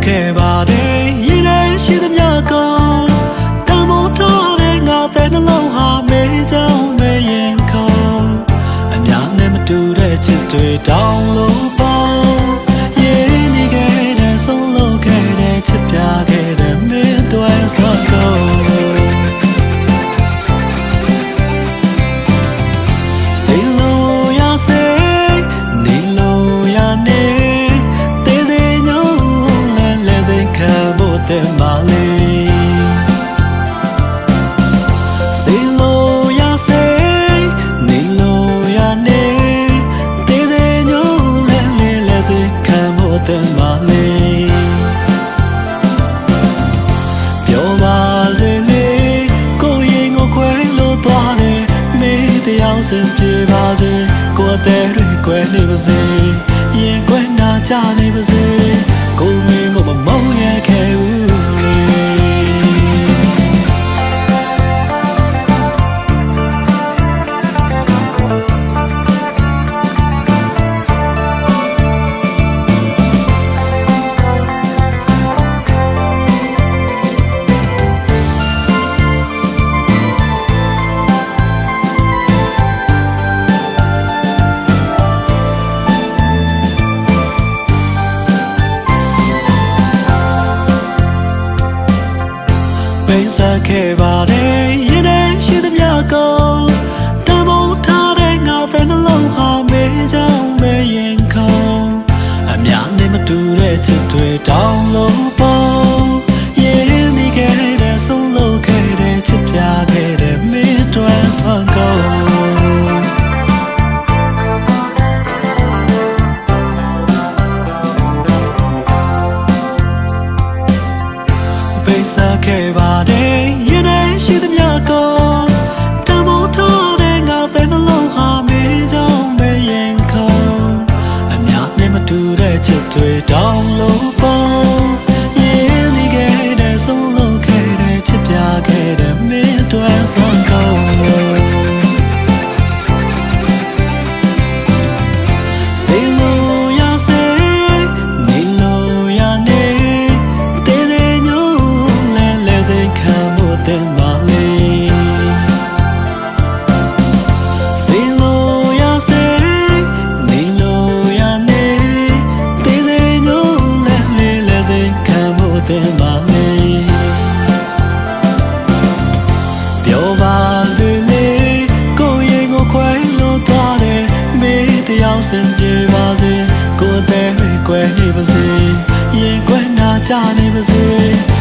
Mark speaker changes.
Speaker 1: ခဲ့ပါတယ်ရင်ထဲရှိသမျှကုန်တန်မိုးထားတဲ့ငါတဲ့နှလုံးဟာမေးကြောင်းမေးရင်ခုံအများနဲ့မတူတဲ့ချစ်တွေတောင်းလို့ပေါ့ရင်နေခဲ့တဲ့ဆုံးလို့ခဲ့တဲ့ချစ်ပြခဲ့တဲ့မင်းတွေဆိုတော့တဲ့မာလေးစေလို့ရစေနေလို့ရနေတေးစေညို့လဲစေခံဖို့တဲ့မာလေးပြောပါစေလေကိုရင်ကိုခွဲလို့သွားတယ်မေးတရားစင်ပြေပါစေကိုအသေးတွေကွယ်နေပါစေရင်ကွယ်နာကြနေပါစေကိုမင်းကိုမမောင်းရခဲ့ဘူးခဲ့ပါတယ်ရင်ထဲရှိသမျှကုန်တန်ဖိုးထားတဲ့ငါတဲ့နှလုံးဟာမေးကြောင်းမေးရင်ခုံအများနဲ့မတူတဲ့ချစ်တွေတောင်းလို့ပေါ့ရင်နေခဲ့တဲ့ဆုံးလို့ခဲ့တဲ့ချစ်ပြခဲ့တဲ့မင်းတွေဆိုကုန်ခဲ့ပါတယ်ရင်ထဲရှိသမျှကုန်တန်ဖိုးထားတဲ့ငါတဲ့နှလုံးဟာမေးကြောင်းမေးရင်ခုံအများနဲ့မတူတဲ့ချစ်တွေတောင်းလို့ပေါ့ရင်နေခဲ့တဲ့ဆုံးလို့ခဲ့တဲ့ချစ်ပြခဲ့တဲ့မင်းတွေဆိုကုန်တဲ့မာလေးစေလို့ရစေနေလို့ရနေတေးစေညို့လဲစေခံဖို့တဲ့မာလေးပြောပါစေလေကိုရင်ကိုခွဲလို့သွားတယ်မေးတရားစင်ပြေပါစေကိုယ်တည်းတွေကွယ်နေပါစေရင်ကွယ်နာကြနေပါစေ